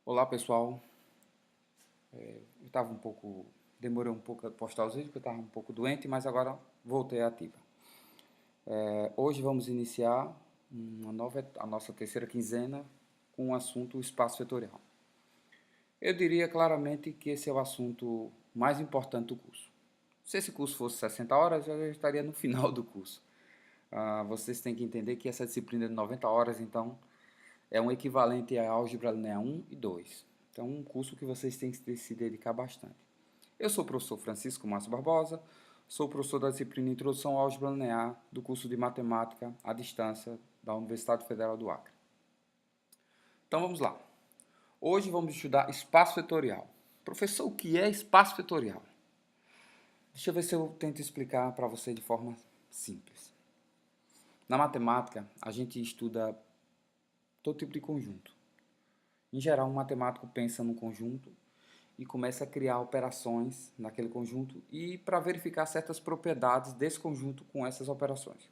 Olá pessoal, eu estava demorei um pouco a postar os vídeos porque eu estava um pouco doente, mas agora voltei ativa. Hoje vamos iniciar a nossa terceira quinzena com o assunto espaço vetorial. Eu diria claramente que esse é o assunto mais importante do curso. Se esse curso fosse 60 horas, eu já estaria no final do curso. Vocês têm que entender que essa disciplina é de 90 horas, então é um equivalente à álgebra linear 1 e 2. Então é um curso que vocês têm que se dedicar bastante. Eu sou o professor Francisco Márcio Barbosa, sou professor da disciplina Introdução à Álgebra Linear do curso de Matemática à Distância da Universidade Federal do Acre. Então vamos lá. Hoje vamos estudar espaço vetorial. Professor, o que é espaço vetorial? Deixa eu ver se eu tento explicar para você de forma simples. Na matemática, a gente estuda todo tipo de conjunto. Em geral, um matemático pensa num conjunto e começa a criar operações naquele conjunto e para verificar certas propriedades desse conjunto com essas operações.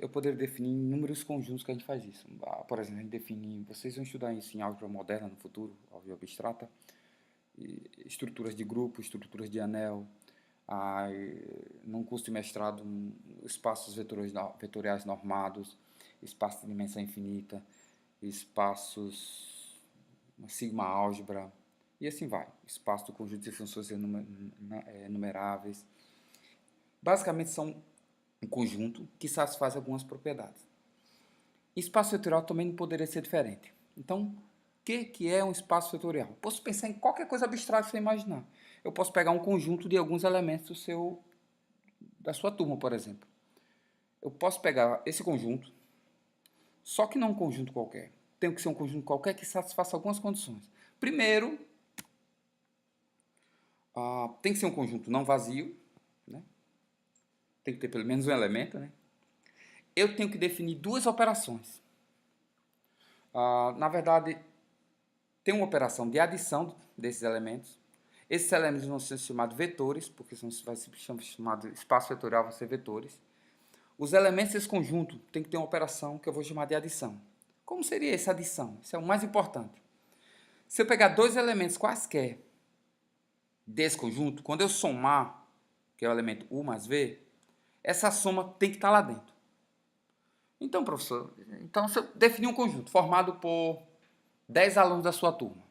Eu poderia definir inúmeros conjuntos que a gente faz isso. Por exemplo, a gente define, vocês vão estudar isso em álgebra moderna no futuro, álgebra abstrata, estruturas de grupo, estruturas de anel, num curso de mestrado, espaços vetoriais normados, espaços de dimensão infinita, espaços, uma sigma álgebra, e assim vai. Espaço do conjunto de funções enumeráveis. Basicamente são um conjunto que satisfaz algumas propriedades. Espaço vetorial também não poderia ser diferente. Então, o que é um espaço vetorial? Posso pensar em qualquer coisa abstrata que você imaginar. Eu posso pegar um conjunto de alguns elementos da sua turma, por exemplo. Eu posso pegar esse conjunto, só que não um conjunto qualquer. Tem que ser um conjunto qualquer que satisfaça algumas condições. Primeiro, tem que ser um conjunto não vazio, né? Tem que ter pelo menos um elemento, né? Eu tenho que definir duas operações. Na verdade, tem uma operação de adição desses elementos. Esses elementos vão ser chamados vetores, porque vai ser chamado espaço vetorial, vão ser vetores. Os elementos desse conjunto tem que ter uma operação que eu vou chamar de adição. Como seria essa adição? Isso é o mais importante. Se eu pegar dois elementos quaisquer desse conjunto, quando eu somar, que é o elemento U mais V, essa soma tem que estar lá dentro. Então, professor, se eu definir um conjunto formado por 10 alunos da sua turma,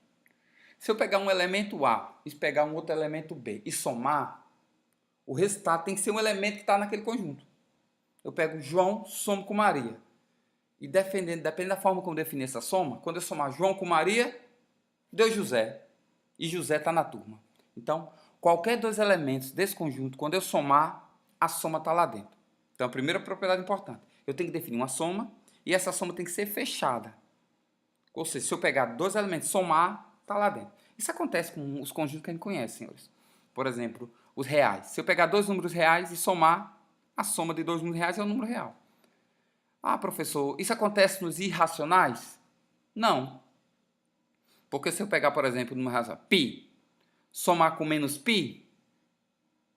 se eu pegar um elemento A e pegar um outro elemento B e somar, o resultado tem que ser um elemento que está naquele conjunto. Eu pego João, somo com Maria. E dependendo da forma como eu definir essa soma, quando eu somar João com Maria, deu José. E José está na turma. Então, qualquer dois elementos desse conjunto, quando eu somar, a soma está lá dentro. Então, a primeira propriedade importante. Eu tenho que definir uma soma e essa soma tem que ser fechada. Ou seja, se eu pegar dois elementos e somar, está lá dentro. Isso acontece com os conjuntos que a gente conhece, senhores. Por exemplo, os reais. Se eu pegar dois números reais e somar, a soma de dois números reais é o número real. Professor, isso acontece nos irracionais? Não. Porque se eu pegar, por exemplo, o número racional, π, somar com menos π,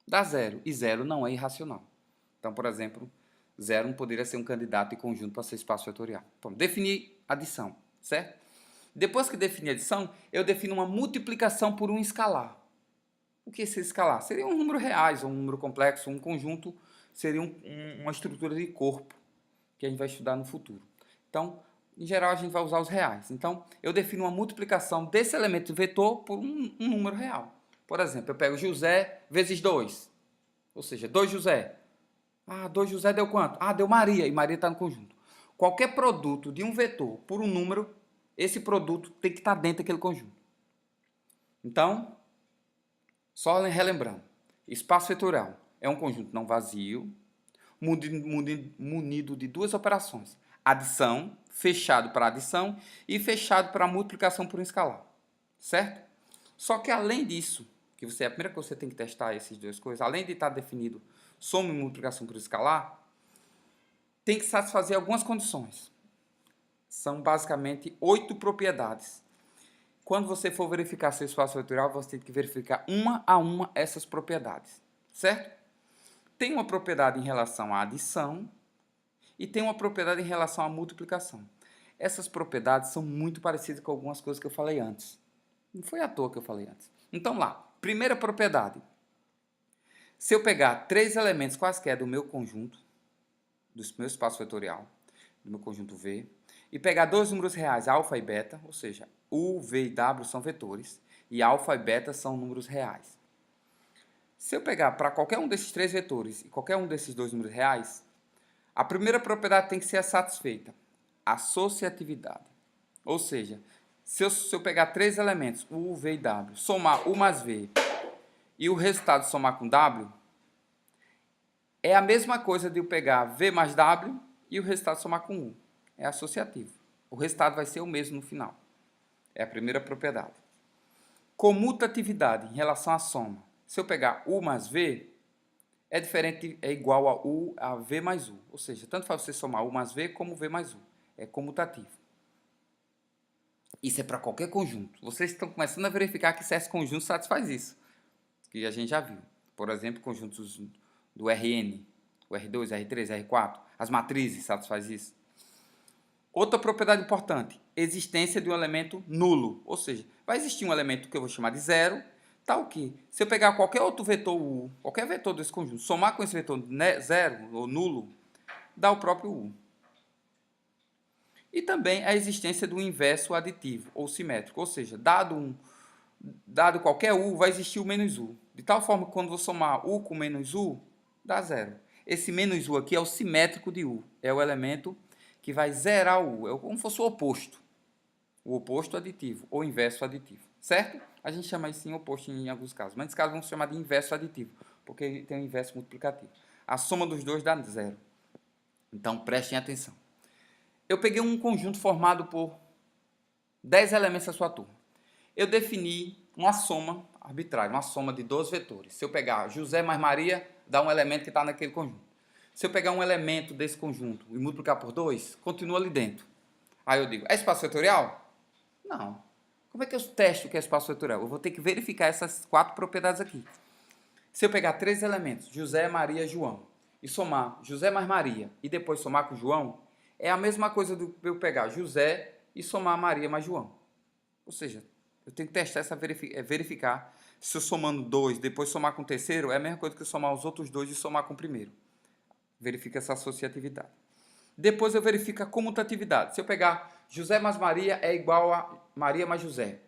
dá zero. E zero não é irracional. Então, por exemplo, zero não poderia ser um candidato de conjunto para ser espaço vetorial. Vamos definir adição, certo? Depois que definir adição, eu defino uma multiplicação por um escalar. O que é esse escalar? Seria um número reais, um número complexo, um conjunto, seria uma estrutura de corpo, que a gente vai estudar no futuro. Então, em geral, a gente vai usar os reais. Então, eu defino uma multiplicação desse elemento vetor por um número real. Por exemplo, eu pego José vezes 2, ou seja, 2 José. 2 José deu quanto? Deu Maria, e Maria está no conjunto. Qualquer produto de um vetor por um número, esse produto tem que estar dentro daquele conjunto. Então, só relembrando, espaço vetorial é um conjunto não vazio, munido de duas operações. Adição, fechado para adição, e fechado para multiplicação por um escalar. Certo? Só que além disso, a primeira coisa que você tem que testar essas duas coisas, além de estar definido soma e multiplicação por escalar, tem que satisfazer algumas condições. São basicamente 8 propriedades. Quando você for verificar seu espaço vetorial, você tem que verificar uma a uma essas propriedades. Certo? Tem uma propriedade em relação à adição e tem uma propriedade em relação à multiplicação. Essas propriedades são muito parecidas com algumas coisas que eu falei antes. Não foi à toa que eu falei antes. Então lá, primeira propriedade. Se eu pegar 3 elementos quaisquer do meu conjunto, do meu espaço vetorial, do meu conjunto V, e pegar 2 números reais, alfa e beta, ou seja, U, V e W são vetores, e alfa e beta são números reais. Se eu pegar para qualquer um desses 3 vetores e qualquer um desses 2 números reais, a primeira propriedade tem que ser satisfeita, associatividade. Ou seja, se eu pegar 3 elementos, U, V e W, somar U mais V, e o resultado somar com W, é a mesma coisa de eu pegar V mais W e o resultado somar com U. É associativo. O resultado vai ser o mesmo no final. É a primeira propriedade. Comutatividade em relação à soma. Se eu pegar U mais V, é diferente, é igual a U a V mais U. Ou seja, tanto faz você somar U mais V como V mais U. É comutativo. Isso é para qualquer conjunto. Vocês estão começando a verificar que certos conjuntos satisfaz isso. Que a gente já viu. Por exemplo, conjuntos do Rn, o R2, R3, R4. As matrizes satisfaz isso. Outra propriedade importante, existência de um elemento nulo. Ou seja, vai existir um elemento que eu vou chamar de zero, tal que, se eu pegar qualquer outro vetor U, qualquer vetor desse conjunto, somar com esse vetor zero ou nulo, dá o próprio U. E também a existência do inverso aditivo ou simétrico. Ou seja, dado qualquer U, vai existir o menos U. De tal forma que quando eu somar U com menos U, dá zero. Esse menos U aqui é o simétrico de U. É o elemento que vai zerar o U. É como se fosse o oposto. O oposto aditivo ou inverso aditivo. Certo? A gente chama isso de oposto em alguns casos. Mas nesse caso vamos chamar de inverso aditivo. Porque tem o inverso multiplicativo. A soma dos dois dá zero. Então prestem atenção. Eu peguei um conjunto formado por 10 elementos da sua turma. Eu defini uma soma arbitrária, uma soma de 12 vetores. Se eu pegar José mais Maria, dá um elemento que está naquele conjunto. Se eu pegar um elemento desse conjunto e multiplicar por 2, continua ali dentro. Aí eu digo, é espaço vetorial? Não. Como é que eu testo que é espaço vetorial? Eu vou ter que verificar essas 4 propriedades aqui. Se eu pegar 3 elementos, José, Maria, João, e somar José mais Maria e depois somar com João, é a mesma coisa do que eu pegar José e somar Maria mais João. Ou seja, eu tenho que testar verificar se eu somando 2, depois somar com o terceiro, é a mesma coisa que eu somar os outros 2 e somar com o primeiro. Verifica essa associatividade. Depois eu verifico a comutatividade. Se eu pegar José mais Maria é igual a Maria mais José.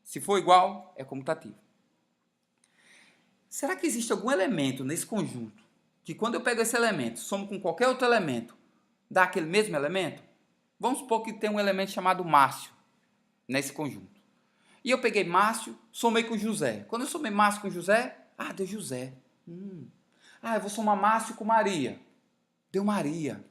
Se for igual, é comutativo. Será que existe algum elemento nesse conjunto que quando eu pego esse elemento, somo com qualquer outro elemento, dá aquele mesmo elemento? Vamos supor que tem um elemento chamado Márcio nesse conjunto. E eu peguei Márcio, somei com José. Quando eu somei Márcio com José, deu José. Eu vou somar Márcio com Maria. Deu Maria.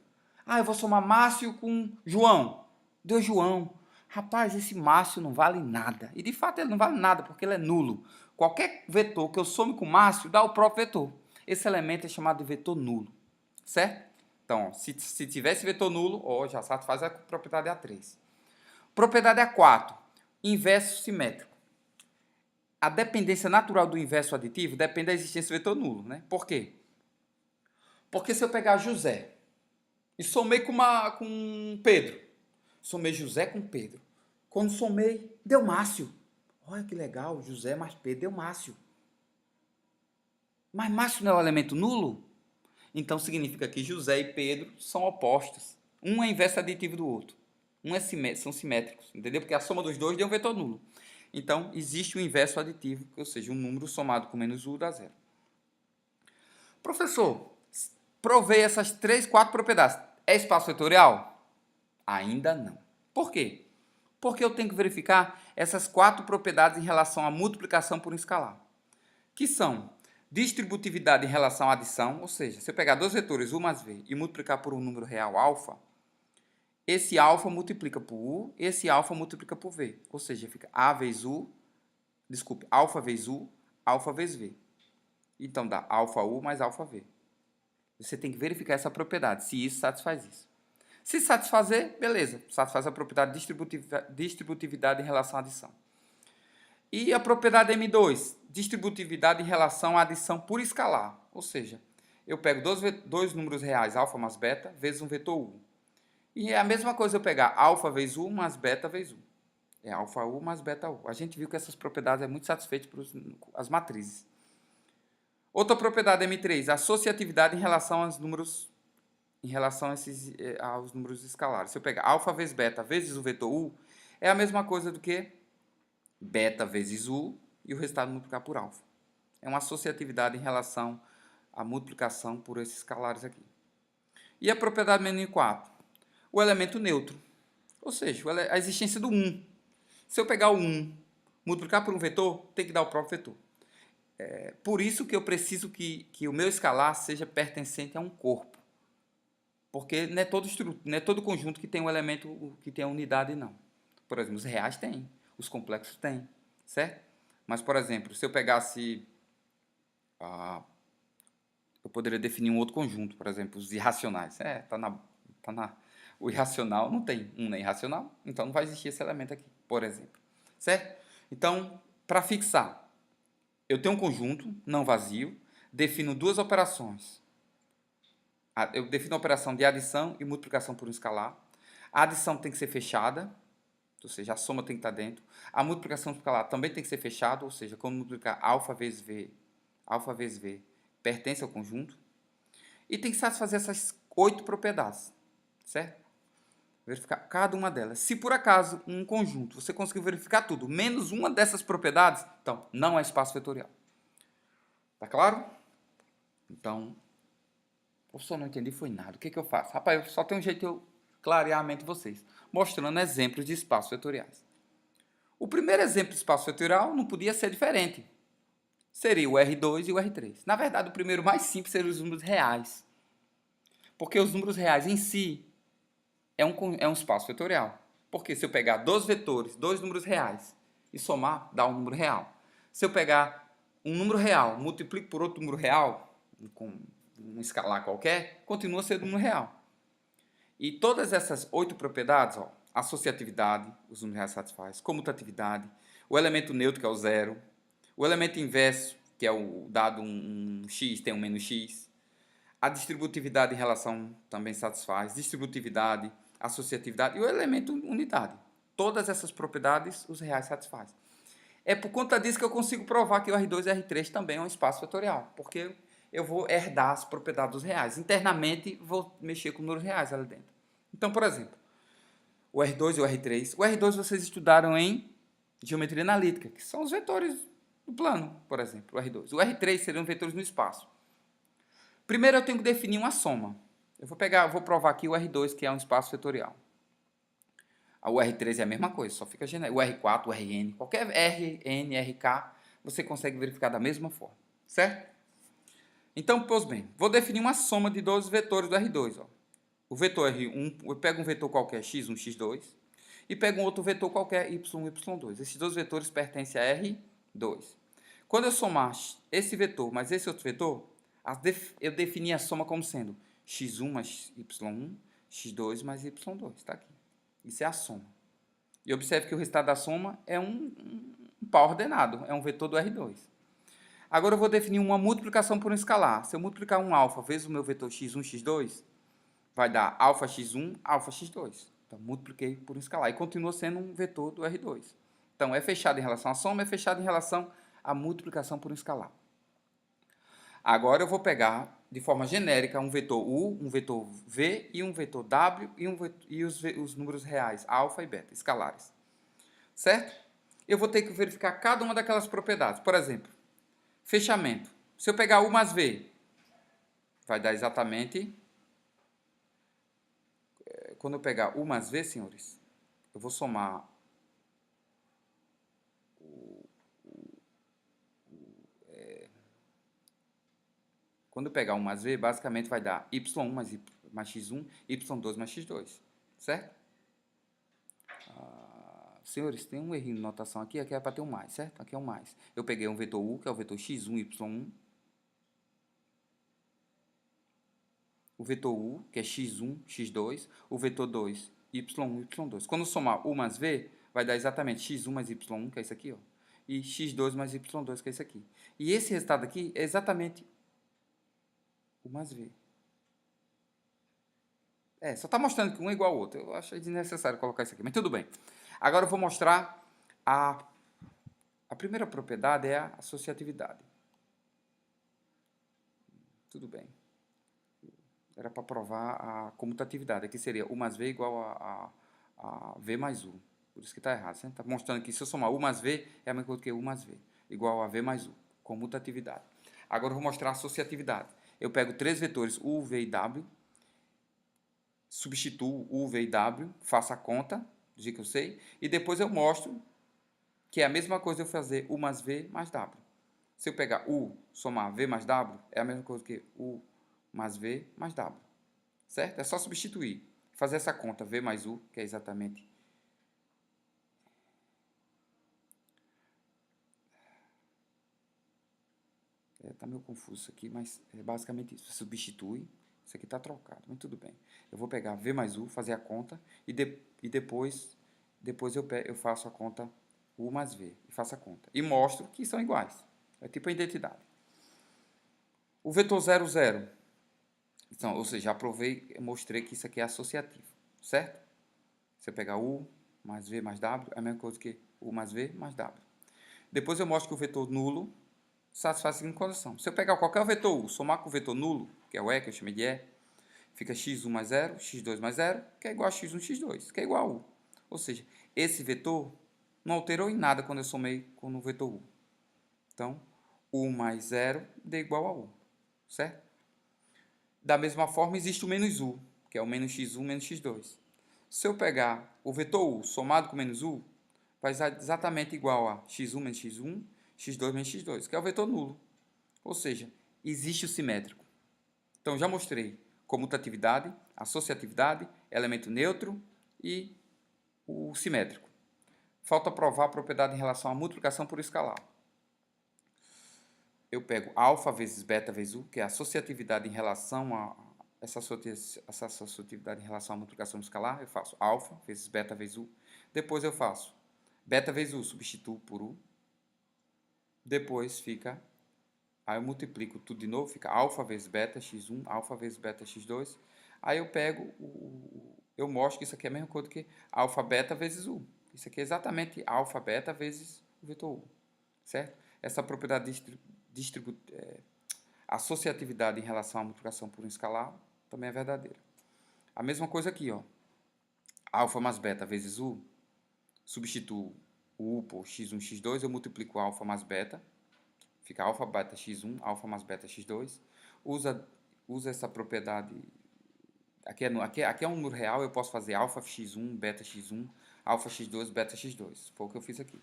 Eu vou somar Márcio com João. Deu João. Rapaz, esse Márcio não vale nada. E de fato ele não vale nada, porque ele é nulo. Qualquer vetor que eu some com Márcio dá o próprio vetor. Esse elemento é chamado de vetor nulo. Certo? Então, se tivesse vetor nulo, já satisfaz a propriedade A3. Propriedade A4. Inverso simétrico. A dependência natural do inverso aditivo depende da existência do vetor nulo. Né? Por quê? Porque se eu pegar José e somei com Pedro, somei José com Pedro. Quando somei, deu Márcio. Olha que legal, José mais Pedro deu Márcio. Mas Márcio não é o elemento nulo? Então significa que José e Pedro são opostos. Um é inverso aditivo do outro. São simétricos, entendeu? Porque a soma dos dois deu um vetor nulo. Então existe um inverso aditivo, ou seja, um número somado com menos 1 dá zero. Professor, provei essas 4 propriedades. É espaço vetorial? Ainda não. Por quê? Porque eu tenho que verificar essas 4 propriedades em relação à multiplicação por um escalar. Que são distributividade em relação à adição, ou seja, se eu pegar 2 vetores U mais V e multiplicar por um número real alfa, esse alfa multiplica por U, esse alfa multiplica por V. Ou seja, fica alfa vezes U, alfa vezes V. Então dá alfa U mais alfa V. Você tem que verificar essa propriedade, se isso satisfaz isso. Se satisfazer, beleza, satisfaz a propriedade distributividade em relação à adição. E a propriedade M2, distributividade em relação à adição por escalar. Ou seja, eu pego dois números reais, alfa mais beta, vezes um vetor U. E é a mesma coisa eu pegar alfa vezes U mais beta vezes U. É alfa U mais beta U. A gente viu que essas propriedades é muito satisfeita para as matrizes. Outra propriedade M3, associatividade em relação aos números, aos números escalares. Se eu pegar alfa vezes beta vezes o vetor U, é a mesma coisa do que beta vezes U e o resultado multiplicar por alfa. É uma associatividade em relação à multiplicação por esses escalares aqui. E a propriedade M4? O elemento neutro, ou seja, a existência do 1. Se eu pegar o 1, multiplicar por um vetor, tem que dar o próprio vetor. Por isso que eu preciso que o meu escalar seja pertencente a um corpo. Porque não é todo conjunto que tem um elemento que tem a unidade, não. Por exemplo, os reais têm, os complexos têm, certo? Mas, por exemplo, se eu pegasse... eu poderia definir um outro conjunto, por exemplo, os irracionais. O irracional não tem um nem irracional, então não vai existir esse elemento aqui, por exemplo. Certo? Então, para fixar, eu tenho um conjunto não vazio, defino duas operações. Eu defino a operação de adição e multiplicação por um escalar. A adição tem que ser fechada, ou seja, a soma tem que estar dentro. A multiplicação por escalar também tem que ser fechada, ou seja, quando multiplicar alfa vezes V pertence ao conjunto. E tem que satisfazer essas 8 propriedades, certo? Verificar cada uma delas. Se por acaso um conjunto você conseguiu verificar tudo, menos uma dessas propriedades, então não é espaço vetorial. Tá claro? Então, eu só não entendi foi nada. O que eu faço? Rapaz, eu só tenho um jeito de eu clarear a mente de vocês, mostrando exemplos de espaços vetoriais. O primeiro exemplo de espaço vetorial não podia ser diferente. Seria o R2 e o R3. Na verdade, o primeiro mais simples seria os números reais. Porque os números reais em si é um espaço vetorial. Porque se eu pegar dois vetores, dois números reais, e somar, dá um número real. Se eu pegar um número real, multiplico por outro número real, com um escalar qualquer, continua sendo um número real. E todas essas 8 propriedades, ó, associatividade, os números reais satisfaz, comutatividade, o elemento neutro, que é o zero, o elemento inverso, que é o dado um x, tem um menos x, a distributividade em relação também satisfaz, distributividade, associatividade e o elemento unidade. Todas essas propriedades os reais satisfazem. É por conta disso que eu consigo provar que o R2 e o R3 também é um espaço vetorial, porque eu vou herdar as propriedades dos reais. Internamente, vou mexer com números reais ali dentro. Então, por exemplo, o R2 e o R3. O R2 vocês estudaram em geometria analítica, que são os vetores do plano, por exemplo, o R2. O R3 seriam vetores no espaço. Primeiro eu tenho que definir uma soma. Eu vou provar aqui o R2, que é um espaço vetorial. O R3 é a mesma coisa, só fica genérico. O R4, o Rn, qualquer Rn, Rk, você consegue verificar da mesma forma, certo? Então, pois bem, vou definir uma soma de 12 vetores do R2. Ó. O vetor R1, eu pego um vetor qualquer x1, x2, e pego um outro vetor qualquer y1, y2. Esses dois vetores pertencem a R2. Quando eu somar esse vetor mais esse outro vetor, eu defini a soma como sendo x1 mais y1, x2 mais y2. Está aqui. Isso é a soma. E observe que o resultado da soma é um par ordenado, é um vetor do R2. Agora eu vou definir uma multiplicação por um escalar. Se eu multiplicar um alfa vezes o meu vetor x1, x2, vai dar alfa x1, alfa x2. Então, multipliquei por um escalar. E continua sendo um vetor do R2. Então, é fechado em relação à soma, é fechado em relação à multiplicação por um escalar. Agora eu vou pegar, de forma genérica, um vetor U, um vetor V e um vetor W e os números reais, alfa e beta, escalares. Certo? Eu vou ter que verificar cada uma daquelas propriedades. Por exemplo, fechamento. Se eu pegar U mais V, vai dar exatamente... Quando eu pegar U mais V, senhores, eu vou somar quando eu pegar 1 mais V, basicamente vai dar y1 mais x1, y2 mais x2, certo? Senhores, tem um errinho de notação aqui é para ter um mais, certo? Aqui é um mais. Eu peguei um vetor U, que é o vetor x1, y1. O vetor U, que é x1, x2. O vetor 2, y1, y2. Quando eu somar U mais V, vai dar exatamente x1 mais y1, que é isso aqui, ó. E x2 mais y2, que é isso aqui. E esse resultado aqui é exatamente U mais V. Só está mostrando que um é igual ao outro. Eu achei desnecessário colocar isso aqui, mas tudo bem. Agora eu vou mostrar a primeira propriedade é a associatividade. Tudo bem. Era para provar a comutatividade. Aqui seria U mais V igual a V mais U. Por isso que está errado. Está mostrando que se eu somar U mais V, é a mesma coisa que U mais V. Igual a V mais U. Comutatividade. Agora eu vou mostrar a associatividade. Eu pego três vetores U, V e W. Substituo U, V e W. Faço a conta, do jeito que eu sei. E depois eu mostro que é a mesma coisa eu fazer U mais V mais W. Se eu pegar U, somar V mais W, é a mesma coisa que U mais V mais W. Certo? É só substituir. Fazer essa conta V mais U, que é exatamente... Tá meio confuso isso aqui, mas é basicamente isso. Você substitui, isso aqui está trocado, mas tudo bem. Eu vou pegar V mais U, fazer a conta, e depois eu faço a conta U mais V, e faço a conta. E mostro que são iguais. É tipo a identidade. O vetor 0, 0. Então, ou seja, mostrei que isso aqui é associativo, certo? Se eu pegar U mais V mais W, é a mesma coisa que U mais V mais W. Depois eu mostro que o vetor nulo satisfaz a seguinte condição. Se eu pegar qualquer vetor U, somar com o vetor nulo, que é o E, que eu chamei de E, fica x1 mais 0, x2 mais 0, que é igual a x1, x2, que é igual a U. Ou seja, esse vetor não alterou em nada quando eu somei com o vetor U. Então, U mais 0 dá igual a U, certo? Da mesma forma, existe o menos U, que é o menos x1 menos x2. Se eu pegar o vetor U somado com menos U, vai ser exatamente igual a x1 menos x1, x2 menos x2, que é o vetor nulo. Ou seja, existe o simétrico. Então, já mostrei comutatividade, associatividade, elemento neutro e o simétrico. Falta provar a propriedade em relação à multiplicação por escalar. Eu pego alfa vezes beta vezes U, que é a associatividade em relação a essa associatividade em relação à multiplicação escalar. Eu faço alfa vezes beta vezes U. Depois eu faço beta vezes U, substituo por U. Depois fica... Aí eu multiplico tudo de novo, fica alfa vezes beta x1, alfa vezes beta x2. Aí eu pego, eu mostro que isso aqui é a mesma coisa que alfa beta vezes U. Isso aqui é exatamente alfa beta vezes o vetor U. Certo? Essa propriedade associatividade em relação à multiplicação por um escalar também é verdadeira. A mesma coisa aqui, ó. Alfa mais beta vezes U, substituo o U por x1, x2, eu multiplico alfa mais beta, fica alfa beta x1, alfa mais beta x2. Usa essa propriedade, aqui é um número real, eu posso fazer alfa x1, beta x1, alfa x2, beta x2. Foi o que eu fiz aqui.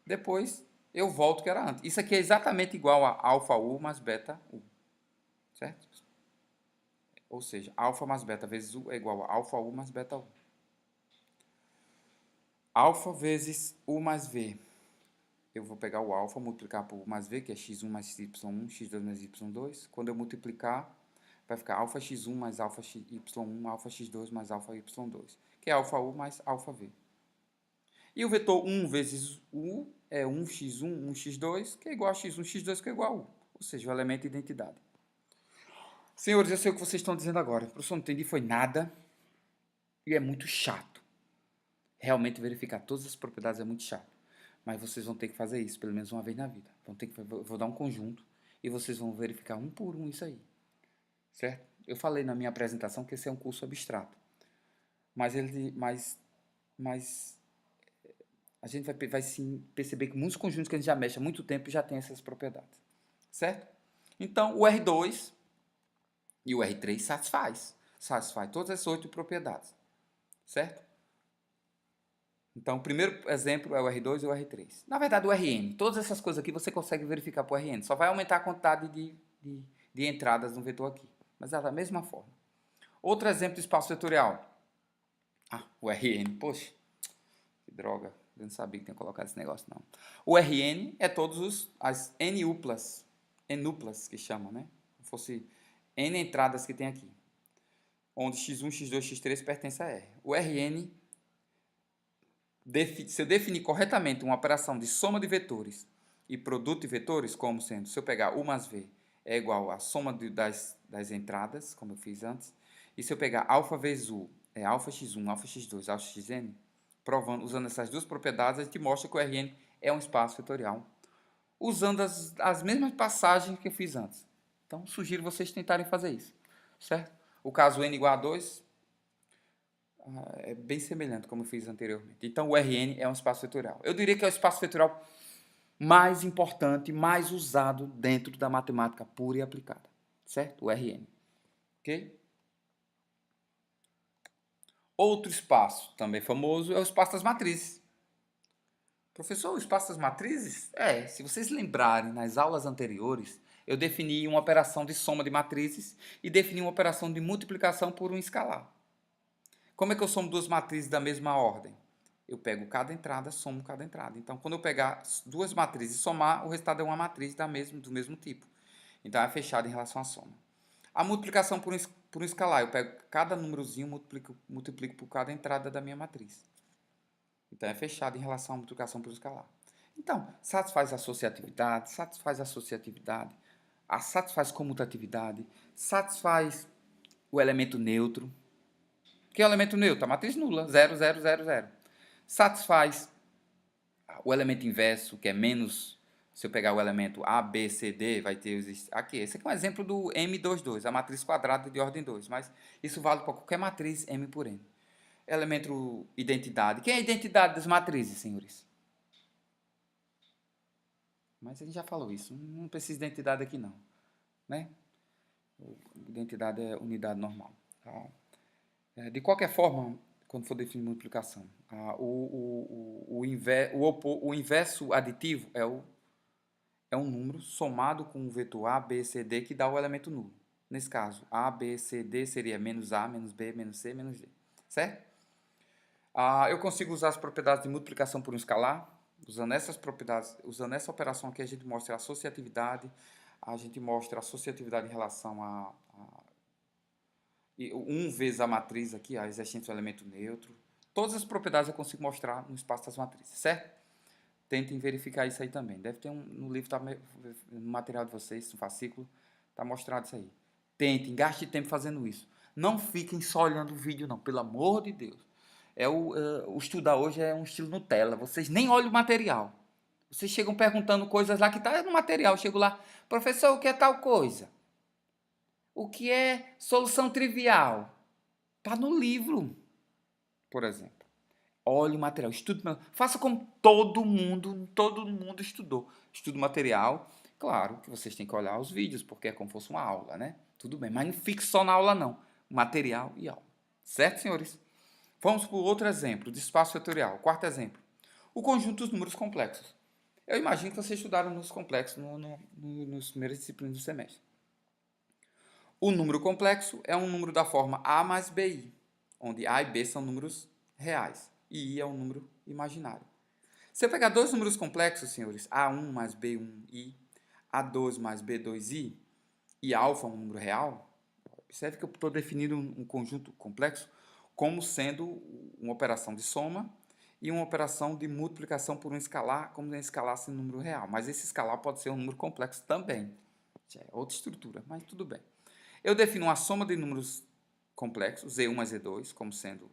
Depois eu volto ao que era antes. Isso aqui é exatamente igual a alfa U mais beta U. Certo? Ou seja, alfa mais beta vezes U é igual a alfa U mais beta U. Alfa vezes U mais V. Eu vou pegar o alfa, multiplicar por U mais V, que é x1 mais y1, x2 mais y2. Quando eu multiplicar, vai ficar alfa x1 mais alfa y1, alfa x2 mais alfa y2, que é alfa U mais alfa V. E o vetor 1 vezes U é 1x1, 1x2, que é igual a x1, x2, que é igual a U. Ou seja, o elemento de identidade. Senhores, eu sei o que vocês estão dizendo agora. O professor, não entendi, foi nada. E é muito chato. Realmente verificar todas as propriedades é muito chato. Mas vocês vão ter que fazer isso pelo menos uma vez na vida. Vou dar um conjunto e vocês vão verificar um por um isso aí. Certo? Eu falei na minha apresentação que esse é um curso abstrato. Mas a gente vai sim perceber que muitos conjuntos que a gente já mexe há muito tempo já tem essas propriedades. Certo? Então, o R2 e o R3 satisfaz todas essas 8 propriedades. Certo? Então, o primeiro exemplo é o R2 e o R3. Na verdade, o RN. Todas essas coisas aqui você consegue verificar por RN. Só vai aumentar a quantidade de entradas no vetor aqui. Mas é da mesma forma. Outro exemplo de espaço vetorial. O RN. Poxa, que droga. Eu não sabia que tinha colocado esse negócio, não. O RN é todas as N-uplas. N-uplas que chama, né? Se fosse N entradas que tem aqui. Onde x1, x2, x3 pertence a R. O RN... Se eu definir corretamente uma operação de soma de vetores e produto de vetores, como sendo, se eu pegar U mais V é igual à soma das entradas, como eu fiz antes, E se eu pegar alfa vezes u, é alfa x1, alfa x2, alfa xn, provando, usando essas duas propriedades, a gente mostra que o Rn é um espaço vetorial, usando as mesmas passagens que eu fiz antes. Então, sugiro vocês tentarem fazer isso, certo? O caso n igual a 2 é bem semelhante como eu fiz anteriormente. Então, o Rn é um espaço vetorial. Eu diria que é o espaço vetorial mais importante, mais usado dentro da matemática pura e aplicada, certo? O Rn, ok? Outro espaço também famoso é o espaço das matrizes. Professor, o espaço das matrizes? Se vocês lembrarem, nas aulas anteriores, eu defini uma operação de soma de matrizes e defini uma operação de multiplicação por um escalar. Como é que eu somo duas matrizes da mesma ordem? Eu pego cada entrada, somo cada entrada. Então, quando eu pegar duas matrizes e somar, o resultado é uma matriz do mesmo tipo. Então, é fechado em relação à soma. A multiplicação por um escalar, eu pego cada númerozinho e multiplico por cada entrada da minha matriz. Então, é fechado em relação à multiplicação por um escalar. Então, satisfaz associatividade, satisfaz comutatividade, satisfaz o elemento neutro. Que é o elemento neutro? A matriz nula, 0, 0, 0, 0. Satisfaz o elemento inverso, que é menos. Se eu pegar o elemento A, B, C, D, vai ter aqui. Esse aqui é um exemplo do M22, a matriz quadrada de ordem 2, mas isso vale para qualquer matriz M por N. Elemento identidade. Quem é a identidade das matrizes, senhores? Mas ele já falou isso, não precisa de identidade aqui não, né? Identidade é unidade normal. Tá? De qualquer forma, quando for definir multiplicação, o inverso aditivo é um número somado com o vetor A, B, C, D que dá o elemento nulo. Nesse caso, A, B, C, D seria menos A, menos B, menos C, menos D. Certo? Eu consigo usar as propriedades de multiplicação por um escalar. Usando essas propriedades, usando essa operação aqui, a gente mostra a associatividade. A gente mostra a associatividade em relação a 1 vezes a matriz aqui, a existência do elemento neutro. Todas as propriedades eu consigo mostrar no espaço das matrizes, certo? Tentem verificar isso aí também. Deve ter no livro, no material de vocês, no fascículo, está mostrado isso aí. Tentem, gaste tempo fazendo isso. Não fiquem só olhando o vídeo, não, pelo amor de Deus. O estudar hoje é um estilo Nutella. Vocês nem olham o material. Vocês chegam perguntando coisas lá que está no material. Eu chego lá, professor, o que é tal coisa? O que é solução trivial? Está no livro, por exemplo. Olhe o material, estude, faça como todo mundo estudou. Estude o material, claro que vocês têm que olhar os vídeos, porque é como se fosse uma aula, né? Tudo bem, mas não fique só na aula não, material e aula. Certo, senhores? Vamos para o outro exemplo, de espaço vetorial. Quarto exemplo, o conjunto dos números complexos. Eu imagino que vocês estudaram números complexos nos primeiras disciplinas do semestre. O número complexo é um número da forma A mais BI, onde A e B são números reais e I é um número imaginário. Se eu pegar dois números complexos, senhores, A1 mais B1i, A2 mais B2i e alfa um número real, observe que eu estou definindo um conjunto complexo como sendo uma operação de soma e uma operação de multiplicação por um escalar, como se escalasse um número real. Mas esse escalar pode ser um número complexo também. Já é outra estrutura, mas tudo bem. Eu defino uma soma de números complexos, Z1 mais Z2, como sendo...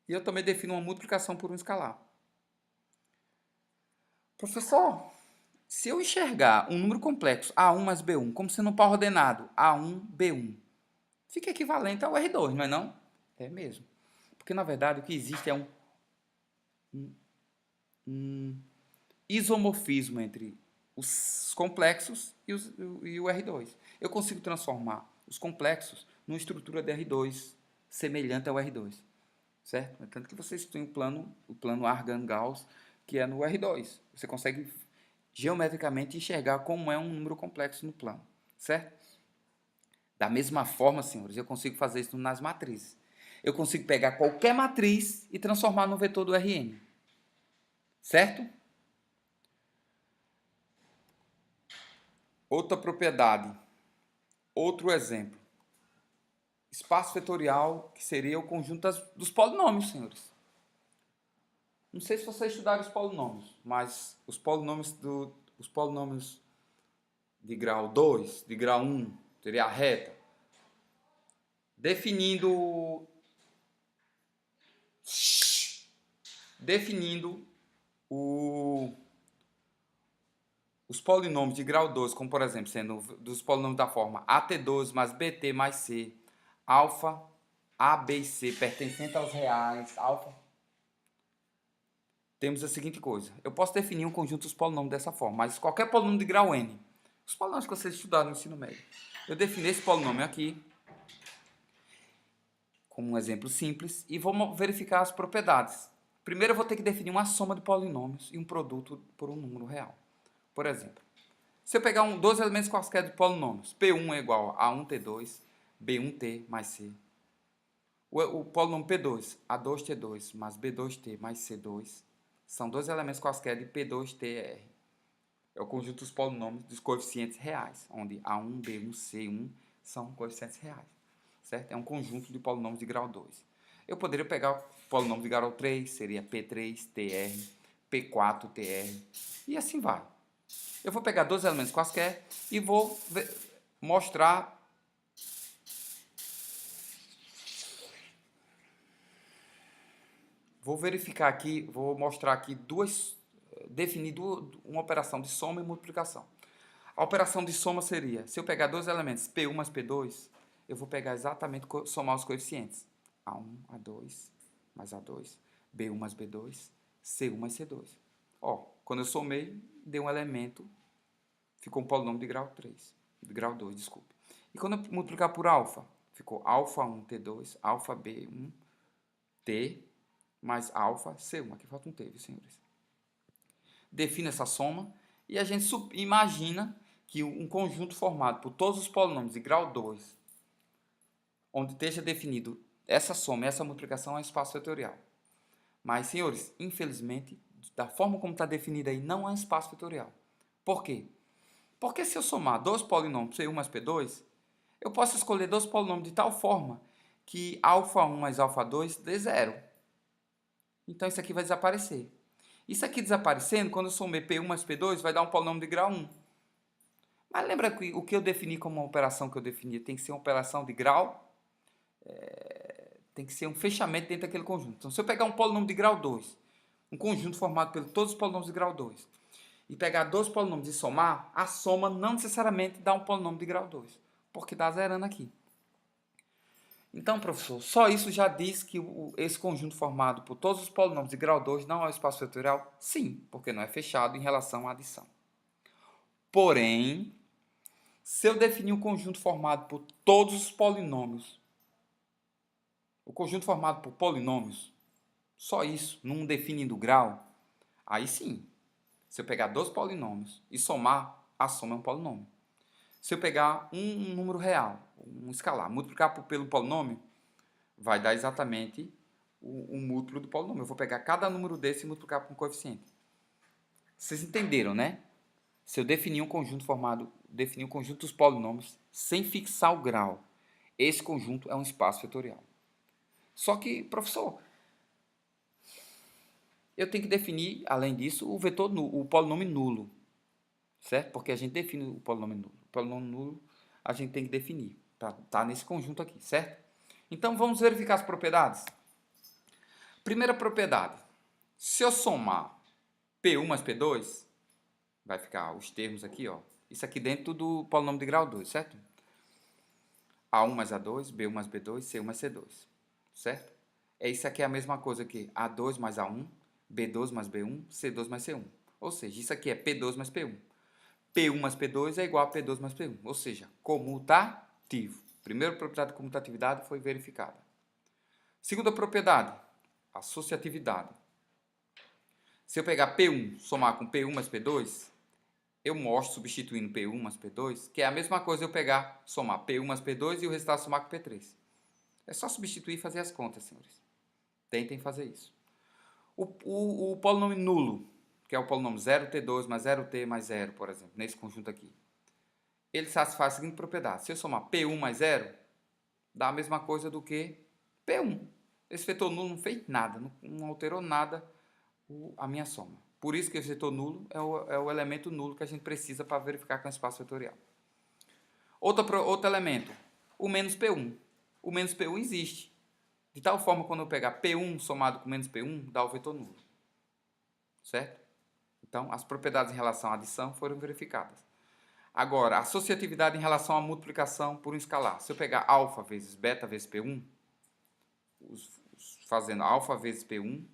E eu também defino uma multiplicação por um escalar. Professor, se eu enxergar um número complexo, A1 mais B1, como sendo um par ordenado, A1, B1, fica equivalente ao R2, não é não? É mesmo. Porque, na verdade, o que existe é um isomorfismo entre os complexos e o R2. Eu consigo transformar os complexos numa estrutura de R2 semelhante ao R2. Certo? Tanto que vocês têm o plano Argand-Gauss, que é no R2. Você consegue geometricamente enxergar como é um número complexo no plano. Certo? Da mesma forma, senhores, eu consigo fazer isso nas matrizes. Eu consigo pegar qualquer matriz e transformar no vetor do Rn. Certo? Outra propriedade. Outro exemplo. Espaço vetorial, que seria o conjunto dos polinômios, senhores. Não sei se vocês estudaram os polinômios, mas os polinômios de grau 2, de grau 1, seria a reta. definindo os polinômios de grau 2, como por exemplo, sendo dos polinômios da forma AT2 mais BT mais C, alfa, A, B e C pertencente aos reais, alfa, temos a seguinte coisa. Eu posso definir um conjunto dos polinômios dessa forma, mas qualquer polinômio de grau N, os polinômios que vocês estudaram no ensino médio, eu defini esse polinômio aqui, como um exemplo simples, e vou verificar as propriedades. Primeiro eu vou ter que definir uma soma de polinômios e um produto por um número real. Por exemplo, se eu pegar dois elementos quaisquer de polinômios, P1 é igual a 1T2, B1T mais C. O polinômio P2, A2T2 mais B2T mais C2, são dois elementos quaisquer de P2TR. É o conjunto dos polinômios dos coeficientes reais, onde A1, B1, C1 são coeficientes reais. Certo? É um conjunto de polinômios de grau 2. Eu poderia pegar o polinômio de grau 3, seria P3TR, P4TR, e assim vai. Eu vou pegar dois elementos quaisquer e vou mostrar vou mostrar aqui definir uma operação de soma e multiplicação. A operação de soma seria, se eu pegar dois elementos P1 mais P2, eu vou pegar exatamente, somar os coeficientes. A1, A2, mais A2, B1 mais B2, C1 mais C2. Ó, quando eu somei, deu um elemento, ficou um polinômio de grau 3, de grau 2, desculpe. E quando eu multiplicar por alfa, ficou alfa 1, T2, alfa B1, T, mais alfa C1. Aqui falta um T, viu, senhores? Define essa soma e a gente imagina que um conjunto formado por todos os polinômios de grau 2, onde esteja definido essa soma e essa multiplicação, é um espaço vetorial. Mas, senhores, infelizmente, da forma como está definida aí, não é um espaço vetorial. Por quê? Porque se eu somar dois polinômios P1 mais P2, eu posso escolher dois polinômios de tal forma que α1 mais α2 dê zero. Então, isso aqui vai desaparecer. Isso aqui desaparecendo, quando eu somei P1 mais P2, vai dar um polinômio de grau 1. Mas lembra que o que eu defini como uma operação que eu defini tem que ser uma operação de grau, tem que ser um fechamento dentro daquele conjunto. Então, se eu pegar um polinômio de grau 2, um conjunto formado por todos os polinômios de grau 2, e pegar dois polinômios e somar, a soma não necessariamente dá um polinômio de grau 2, porque dá zerando aqui. Então, professor, só isso já diz que esse conjunto formado por todos os polinômios de grau 2 não é um espaço vetorial? Sim, porque não é fechado em relação à adição. Porém, se eu definir um conjunto formado por todos os polinômios, o conjunto formado por polinômios, só isso, não definindo o grau, aí sim, se eu pegar dois polinômios e somar, a soma é um polinômio. Se eu pegar um número real, um escalar, multiplicar pelo polinômio, vai dar exatamente o múltiplo do polinômio. Eu vou pegar cada número desse e multiplicar por um coeficiente. Vocês entenderam, né? Se eu definir um conjunto definir um conjunto dos polinômios sem fixar o grau, esse conjunto é um espaço vetorial. Só que, professor, eu tenho que definir, além disso, o vetor o polinômio nulo, certo? Porque a gente define o polinômio nulo. O polinômio nulo a gente tem que definir, para estar nesse conjunto aqui, certo? Então, vamos verificar as propriedades. Primeira propriedade, se eu somar P1 mais P2, vai ficar os termos aqui, ó. Isso aqui dentro do polinômio de grau 2, certo? A1 mais A2, B1 mais B2, C1 mais C2, certo? Isso aqui é a mesma coisa que A2 mais A1, B2 mais B1, C2 mais C1. Ou seja, isso aqui é P2 mais P1. P1 mais P2 é igual a P2 mais P1. Ou seja, comutativo. Primeira propriedade de comutatividade foi verificada. Segunda propriedade, associatividade. Se eu pegar P1 somar com P1 mais P2, eu mostro substituindo P1 mais P2, que é a mesma coisa eu pegar, somar P1 mais P2 e o resultado somar com P3. É só substituir e fazer as contas, senhores. Tentem fazer isso. O polinômio nulo, que é o polinômio 0t2 mais 0t mais 0, por exemplo, nesse conjunto aqui, ele satisfaz a seguinte propriedade. Se eu somar P1 mais 0, dá a mesma coisa do que P1. Esse vetor nulo não fez nada, não alterou nada a minha soma. Por isso que esse vetor nulo é o elemento nulo que a gente precisa para verificar com o espaço vetorial. Outro elemento, o menos P1. o menos P1 existe. De tal forma, quando eu pegar P1 somado com menos P1, dá o vetor nulo. Certo? Então, as propriedades em relação à adição foram verificadas. Agora, a associatividade em relação à multiplicação por um escalar. Se eu pegar alfa vezes beta vezes P1, fazendo alfa vezes P1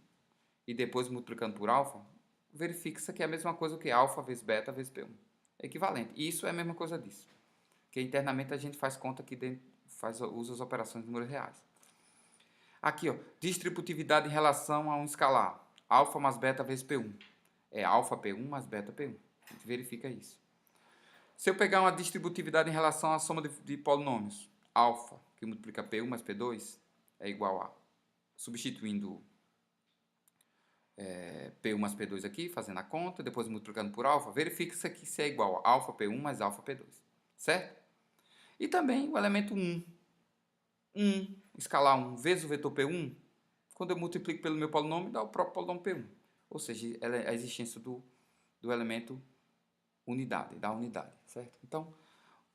e depois multiplicando por alfa, verifica isso aqui é a mesma coisa que alfa vezes beta vezes P1. É equivalente. E isso é a mesma coisa disso. Porque internamente a gente faz conta aqui dentro, usa as operações de números reais. Aqui, ó, distributividade em relação a um escalar. Alfa mais beta vezes P1. É alfa P1 mais beta P1. A gente verifica isso. Se eu pegar uma distributividade em relação à soma de polinômios, alfa, que multiplica P1 mais P2, é igual a, substituindo P1 mais P2 aqui, fazendo a conta, depois multiplicando por alfa, verifica isso aqui se é igual a alfa P1 mais alfa P2, certo? E também o elemento 1, escalar 1 vezes o vetor P1, quando eu multiplico pelo meu polinômio, dá o próprio polinômio P1. Ou seja, a existência do elemento unidade, da unidade, certo? Então,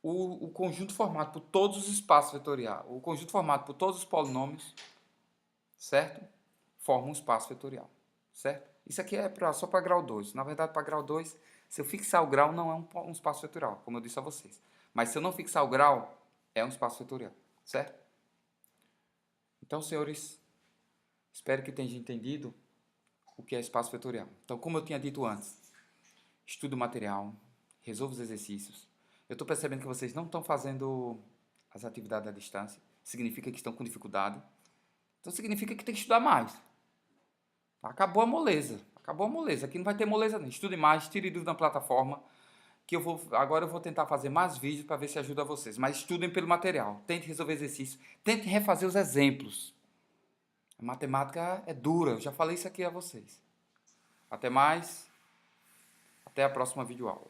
o conjunto formado por todos os espaços vetoriais, o conjunto formado por todos os polinômios, certo? Forma um espaço vetorial, certo? Isso aqui é só para grau 2. Na verdade, para grau 2, se eu fixar o grau, não é um espaço vetorial, como eu disse a vocês. Mas se eu não fixar o grau, é um espaço vetorial, certo? Então, senhores, espero que tenham entendido o que é espaço vetorial. Então, como eu tinha dito antes, estudo o material, resolva os exercícios. Eu estou percebendo que vocês não estão fazendo as atividades à distância. Significa que estão com dificuldade. Então significa que tem que estudar mais. Acabou a moleza. Acabou a moleza. Aqui não vai ter moleza não. Estude mais, tire dúvida na plataforma. Que agora eu vou tentar fazer mais vídeos para ver se ajuda vocês. Mas estudem pelo material. Tente resolver exercício. Tente refazer os exemplos. A matemática é dura. Eu já falei isso aqui a vocês. Até mais. Até a próxima videoaula.